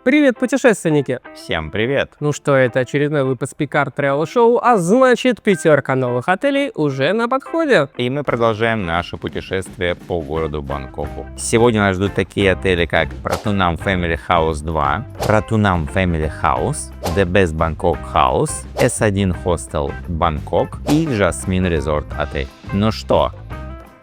Привет, путешественники! Всем привет! Ну что, это очередной выпуск Picard Travel Show, а значит, пятерка новых отелей уже на подходе. И мы продолжаем наше путешествие по городу Бангкоку. Сегодня нас ждут такие отели, как Pratunam Family House 2, Pratunam Family House, The Best Bangkok House, S1 Hostel Bangkok и Jasmine Resort отель. Ну что,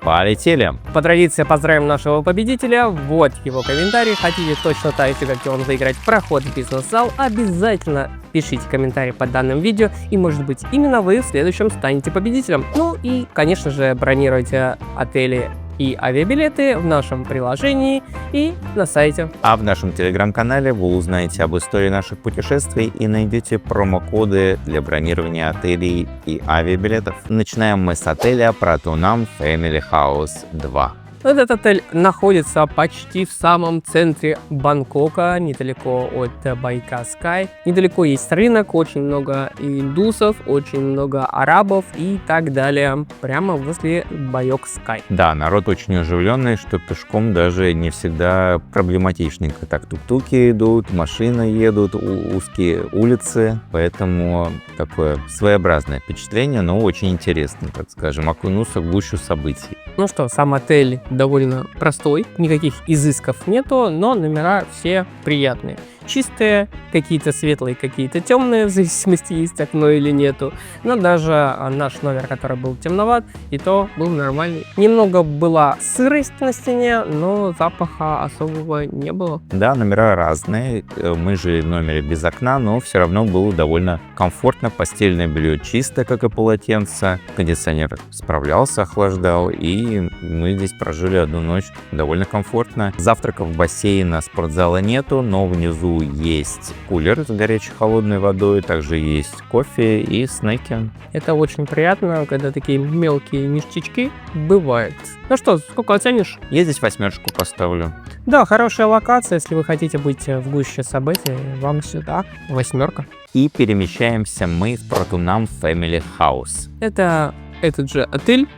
полетели! По традиции поздравим нашего победителя, вот его комментарий. Хотите точно так же, как и он, выиграть проход в бизнес-зал? Обязательно пишите комментарий под данным видео, и может быть именно вы в следующем станете победителем. Ну и, конечно же, бронируйте отели и авиабилеты в нашем приложении и на сайте. А в нашем телеграм-канале вы узнаете об истории наших путешествий и найдете промокоды для бронирования отелей и авиабилетов. Начинаем мы с отеля Pratunam Family House 2. Этот отель находится почти в самом центре Бангкока, недалеко от Байка-Скай. Недалеко есть рынок, очень много индусов, очень много арабов и так далее. Прямо возле Байок-Скай. Да, народ очень оживленный, что пешком даже не всегда проблематичненько. Так, тук-туки идут, машины едут, узкие улицы, поэтому такое своеобразное впечатление, но очень интересно, так скажем, окунуться в гущу событий. Ну что, сам отель довольно простой, никаких изысков нету, но номера все приятные. Чистые, какие-то светлые, какие-то темные, в зависимости, есть окно или нету. Но даже наш номер, который был темноват, и то был нормальный. Немного была сырость на стене, но запаха особого не было. Да, номера разные. Мы жили в номере без окна, но все равно было довольно комфортно. Постельное белье чисто, как и полотенце. Кондиционер справлялся, охлаждал, и мы здесь прожили одну ночь довольно комфортно. Завтраков бассейна, спортзала нету, но внизу есть кулер с горячей холодной водой, также есть кофе и снеки. Это очень приятно, когда такие мелкие ништячки бывают. Ну что, сколько оценишь? Я здесь 8 поставлю. Да, хорошая локация, если вы хотите быть в гуще событий, вам сюда 8. И перемещаемся мы в Pratunam Family House. Это этот же отель.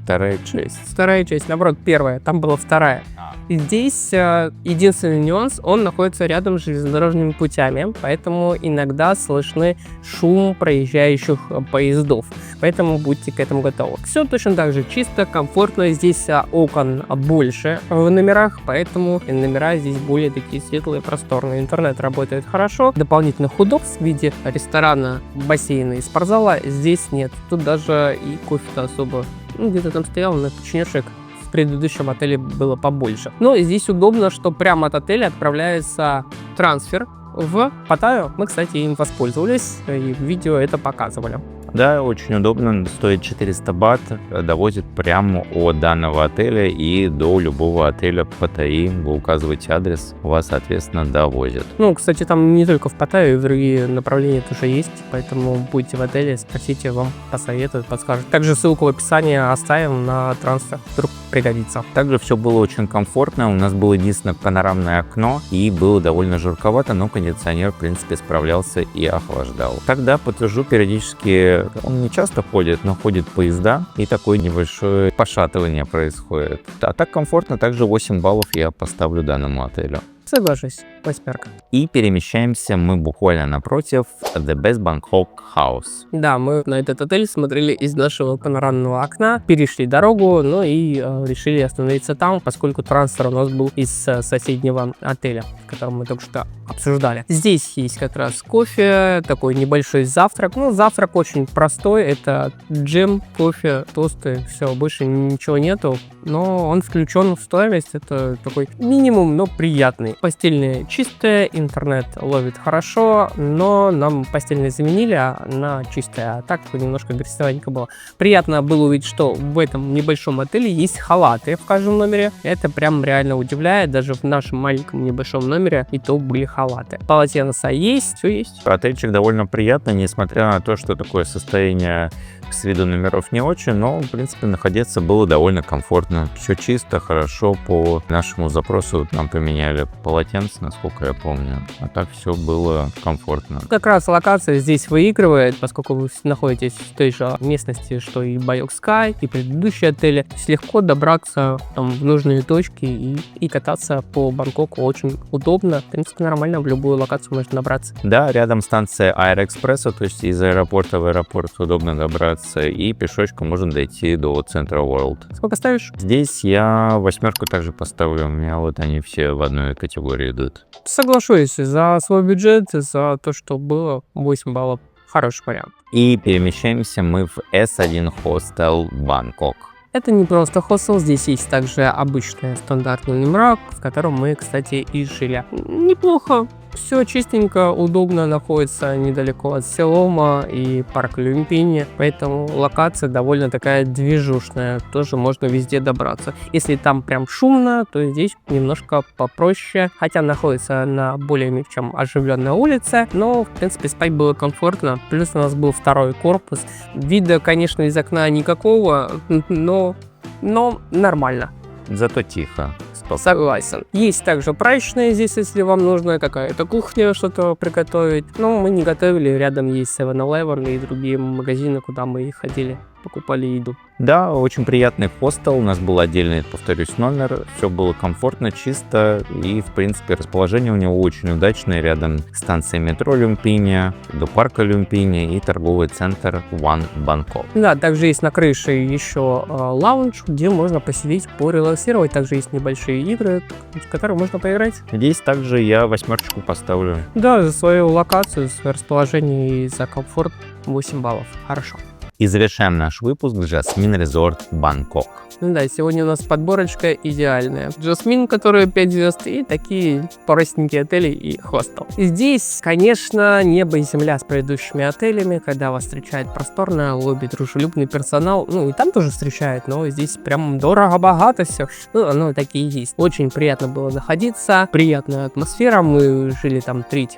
Вторая часть. Вторая часть, наоборот, первая, там была вторая. И здесь единственный нюанс, он находится рядом с железнодорожными путями, поэтому иногда слышны шум проезжающих поездов, поэтому будьте к этому готовы. Все точно так же чисто, комфортно, здесь окон больше в номерах, поэтому номера здесь более такие светлые, просторные. Интернет работает хорошо, дополнительных удобств в виде ресторана, бассейна и спортзала здесь нет. Тут даже и кофе-то особо, где-то там стоял, на печенежек. В предыдущем отеле было побольше. Но здесь удобно, что прямо от отеля отправляется трансфер в Паттайю. Мы, кстати, им воспользовались, и в видео это показывали. Да, очень удобно, стоит 400 бат, довозит прямо от данного отеля и до любого отеля Паттайи. Вы указываете адрес, вас, соответственно, довозят. Ну, кстати, там не только в Паттайю, и в другие направления тоже есть, поэтому будете в отеле, спросите, вам посоветуют, подскажут. Также ссылку в описании оставим на трансфер, вдруг пригодится. Также все было очень комфортно, у нас было единственное панорамное окно, и было довольно жарковато, но кондиционер, в принципе, справлялся и охлаждал. Тогда подтвержу, периодически он не часто ходит, но ходят поезда, и такое небольшое пошатывание происходит. А так комфортно, также 8 баллов я поставлю данному отелю. Соглашусь, 8. И перемещаемся мы буквально напротив The Best Bangkok House. Да, мы на этот отель смотрели из нашего панорамного окна, перешли дорогу, ну и решили остановиться там, поскольку трансфер у нас был из соседнего отеля, который мы только что обсуждали. Здесь есть как раз кофе, такой небольшой завтрак. Ну, завтрак очень простой, это джем, кофе, тосты, все, больше ничего нету, но он включен в стоимость, это такой минимум, но приятный. Постельное чистое, интернет ловит хорошо, но нам постельное заменили, а она чистая, а так немножко грязноватенько было. Приятно было увидеть, что в этом небольшом отеле есть халаты в каждом номере. Это прям реально удивляет, даже в нашем маленьком небольшом номере и то были халаты. Полотенца есть, все есть. Отельчик довольно приятный, несмотря на то, что такое состояние с виду номеров не очень, но, в принципе, находиться было довольно комфортно. Все чисто, хорошо, по нашему запросу нам поменяли полотенце, насколько я помню. А так все было комфортно. Как раз локация здесь выигрывает, поскольку вы находитесь в той же местности, что и Байок-Скай, и предыдущие отели. То есть легко добраться там в нужные точки и кататься по Бангкоку очень удобно. В принципе, нормально. нормально, в любую локацию можно добраться. Да, рядом станция Аэроэкспресса, то есть из аэропорта в аэропорт удобно добраться, и пешочком можно дойти до центра World. Сколько ставишь? Здесь я 8 также поставлю, у меня вот они все в одной категории идут. Соглашусь, за свой бюджет, за то, что было, 8 баллов. Хороший вариант. И перемещаемся мы в S1 Hostel Бангкок. Это не просто хостел, здесь есть также обычный стандартный номера, в котором мы, кстати, и жили. Неплохо, все чистенько, удобно, находится недалеко от Сиалома и парка Люмпини, поэтому локация довольно такая движушная, тоже можно везде добраться. Если там прям шумно, то здесь немножко попроще, хотя находится на более чем оживленной улице, но в принципе спать было комфортно, плюс у нас был второй корпус. Вида, конечно, из окна никакого, но нормально. Зато тихо. Согласен. Есть также прачечная здесь, если вам нужна какая-то кухня, что-то приготовить. Но мы не готовили, рядом есть 7-Eleven и другие магазины, куда мы ходили, покупали еду. Да, очень приятный хостел, у нас был отдельный, повторюсь, номер, все было комфортно, чисто, и, в принципе, расположение у него очень удачное, рядом станция метро Люмпини, до парка Люмпини и торговый центр One Bangkok. Да, также есть на крыше еще лаунж, где можно посидеть, порелаксировать, также есть небольшие игры, в которые можно поиграть. Здесь также я 8 поставлю. Да, за свою локацию, свое расположение и за комфорт 8 баллов. Хорошо. И завершаем наш выпуск Jasmine Resort Бангкок. Да, сегодня у нас подборочка идеальная. Jasmine, которые 5 звезд, и такие простенькие отели и хостел. И здесь, конечно, небо и земля с предыдущими отелями, когда вас встречает просторное лобби, дружелюбный персонал. Ну, и там тоже встречают, но здесь прям дорого-богато все. Ну, оно такие есть. Очень приятно было находиться, приятная атмосфера. Мы жили там 3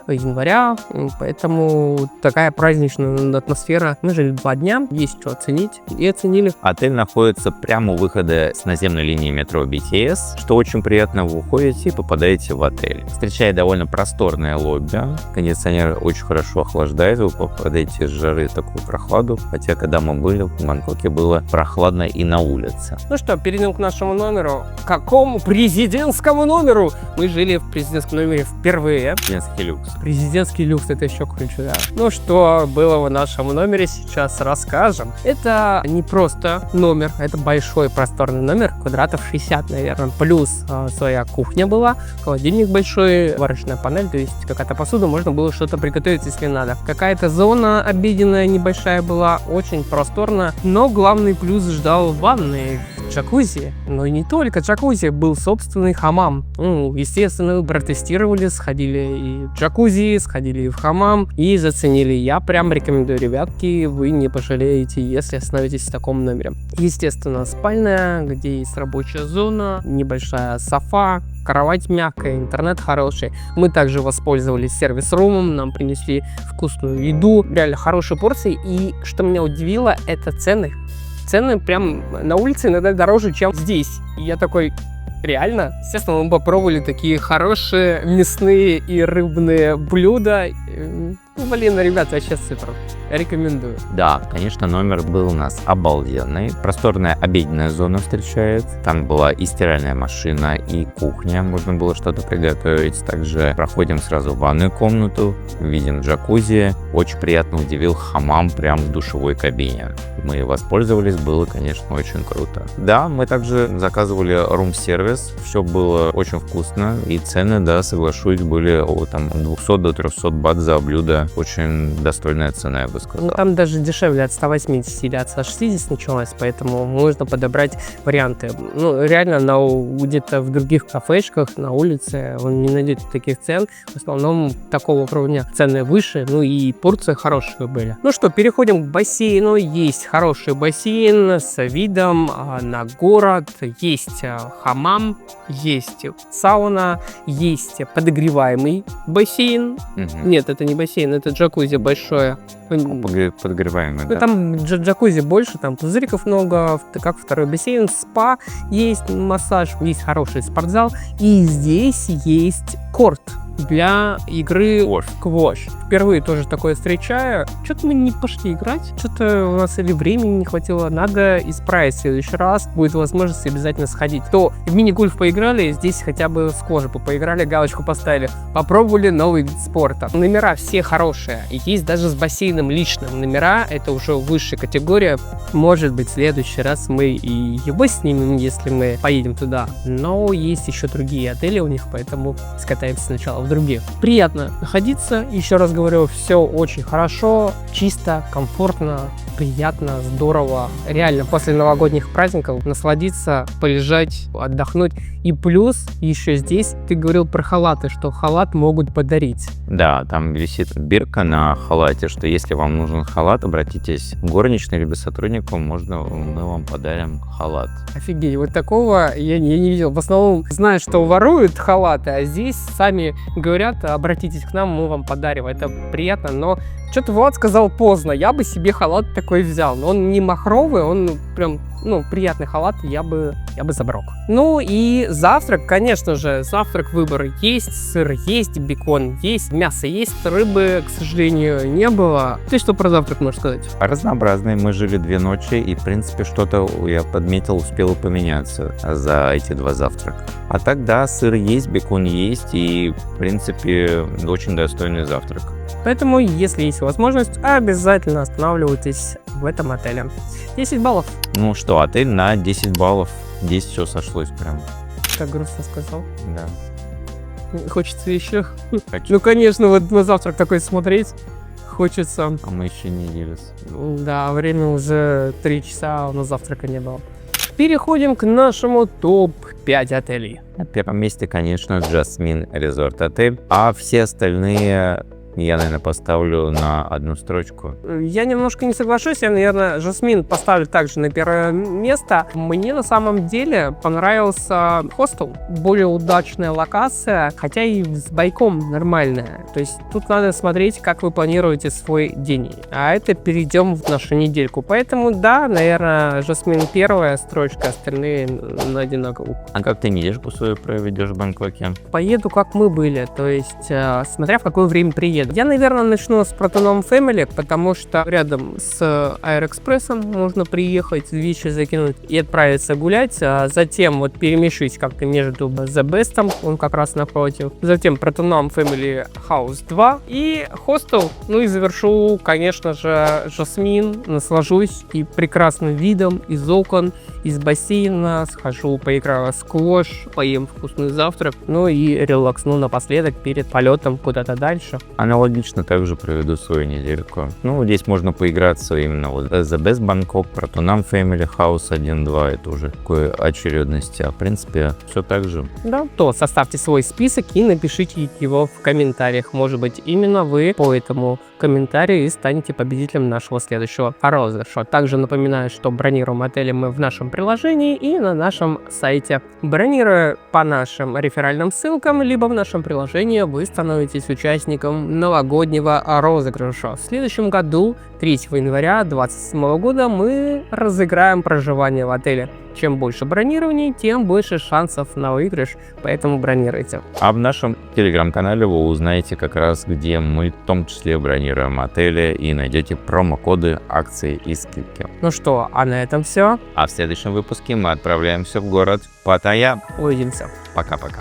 января, поэтому такая праздничная атмосфера. Мы жили 2 дня, есть что оценить, и оценили. Отель находится прямо у выхода с наземной линии метро BTS, что очень приятно, вы уходите и попадаете в отель. Встречает довольно просторное лобби, кондиционер очень хорошо охлаждает, вы попадаете с жары в такую прохладу, хотя когда мы были в Бангкоке было прохладно и на улице. Ну что, перейдем к нашему номеру. Какому президентскому номеру? Мы жили в президентском номере впервые. Президентский люкс. Президентский люкс, это еще круче, да. Ну что было в нашем номере, сейчас расскажем. Это не просто номер, это большой просторный номер, квадратов 60, наверное. Плюс своя кухня была, холодильник большой, варочная панель, то есть какая-то посуда, можно было что-то приготовить, если надо. Какая-то зона обеденная небольшая была, очень просторно, но главный плюс ждал ванны, джакузи. Но и не только джакузи, был собственный хамам. Ну, естественно, мы протестировали, сходили и в джакузи, сходили и в хамам, и заценили. Я прям рекомендую, ребятки, вы не пожалеете, если остановитесь в таком номере. Естественно, спальная, где есть рабочая зона, небольшая софа, кровать мягкая, интернет хороший. Мы также воспользовались сервис-румом, нам принесли вкусную еду, реально хорошие порции. И что меня удивило, это цены. Цены прям на улице иногда дороже, чем здесь. И я такой, реально? Естественно, мы попробовали такие хорошие мясные и рыбные блюда. Ну, блин, ребят, вообще супер. Рекомендую. Да, конечно, номер был у нас обалденный. Просторная обеденная зона встречает. Там была и стиральная машина, и кухня. Можно было что-то приготовить. Также проходим сразу в ванную комнату. Видим джакузи. Очень приятно удивил хамам прямо в душевой кабине. Мы воспользовались, было, конечно, очень круто. Да, мы также заказывали рум-сервис. Все было очень вкусно. И цены, да, соглашусь, были от 200 до 300 бат за блюдо. Очень достойная цена, я бы сказал. Ну, там даже дешевле от 180 или от 160 началось, поэтому можно подобрать варианты. Ну, реально, где-то в других кафешках на улице вы не найдете таких цен. В основном такого уровня цены выше, ну и порции хорошие были. Ну что, переходим к бассейну. Есть хороший бассейн с видом на город. Есть хамам, есть сауна, есть подогреваемый бассейн. Нет, это не бассейн, это джакузи большое. Подогреваемый, да? Там джакузи больше, там пузыриков много, как второй бассейн, спа, есть массаж, есть хороший спортзал, и здесь есть корт. для игры Quash. Quash. Впервые тоже такое встречаю. Что-то мы не пошли играть, что-то у нас или времени не хватило. Надо исправить в следующий раз. Будет возможность обязательно сходить. То в мини-гольф поиграли, здесь хотя бы с кожи поиграли, галочку поставили. Попробовали новый вид спорта. Номера все хорошие. Есть даже с бассейном личным номера. Это уже высшая категория. Может быть, в следующий раз мы и его снимем, если мы поедем туда. Но есть еще другие отели у них, поэтому скатаемся сначала в других. Приятно находиться. Еще раз говорю, все очень хорошо, чисто, комфортно, приятно, здорово. Реально после новогодних праздников насладиться, полежать, отдохнуть. И плюс еще здесь ты говорил про халаты, что халат могут подарить. Да, там висит бирка на халате, что если вам нужен халат, обратитесь к горничной либо сотруднику, мы вам подарим халат. Офигеть, вот такого я не видел. В основном знаю, что воруют халаты, а здесь сами говорят, обратитесь к нам, мы вам подарим. Это приятно, но что-то Влад сказал поздно. Я бы себе халат такой взял. Но он не махровый, он прям, приятный халат, я бы забрал. Ну и завтрак, конечно же, завтрак выбор есть, сыр есть, бекон есть, мясо есть, рыбы, к сожалению, не было. Ты что про завтрак можешь сказать? Разнообразные. Мы жили 2 ночи, и, в принципе, что-то, я подметил, успело поменяться за эти 2 завтрака. А так, да, сыр есть, бекон есть, и, в принципе, очень достойный завтрак. Поэтому, если есть возможность, обязательно останавливайтесь в этом отеле. 10 баллов. Ну что, отель на 10 баллов. Здесь все сошлось прям. Так грустно сказал. Да. Хочется еще. Хочу. Ну, конечно, вот на завтрак такой смотреть хочется. А мы еще не делись. Да, время уже 3 часа, а на завтрака не было. Переходим к нашему топ-5 отелей. На первом месте, конечно, Jasmine Resort отель, а все остальные я, наверное, поставлю на одну строчку. Я немножко не соглашусь, я, наверное, Жасмин поставлю также на первое место. Мне на самом деле понравился хостел. Более удачная локация, хотя и с байком нормальная. То есть тут надо смотреть, как вы планируете свой день. А это перейдем в нашу недельку. Поэтому, да, наверное, Жасмин первая строчка, остальные на одинаково. А как ты недельку свою проведешь в Бангкоке? Поеду, как мы были, то есть смотря в какое время приеду. Я, наверное, начну с Protonum Family, потому что рядом с Аэроэкспрессом можно приехать, вещи закинуть и отправиться гулять. А затем вот перемешусь как-то между The Best, он как раз напротив. Затем Protonum Family House 2 и Hostel. Ну и завершу, конечно же, Жасмин. Наслажусь и прекрасным видом из окон, из бассейна. Схожу, поиграю в сквош, поем вкусный завтрак. Ну и релаксну напоследок перед полетом куда-то дальше. Аналогично также проведу свою недельку. Ну, здесь можно поиграться именно вот The Best Bangkok, Protonum Family House 1-2, это уже такой очередности, а в принципе все так же. Да, то составьте свой список и напишите его в комментариях. Может быть, именно вы по этому комментарию и станете победителем нашего следующего розыгрыша. Также напоминаю, что бронируем отели мы в нашем приложении и на нашем сайте. Бронируя по нашим реферальным ссылкам, либо в нашем приложении, вы становитесь участником новогоднего розыгрыша. В следующем году, 3 января 2027 года, мы разыграем проживание в отеле. Чем больше бронирований, тем больше шансов на выигрыш, поэтому бронируйте. А в нашем телеграм-канале вы узнаете как раз, где мы в том числе бронируем отели и найдете промокоды, акции и скидки. Ну что, а на этом все. А в следующем выпуске мы отправляемся в город Паттайя. Увидимся. Пока-пока.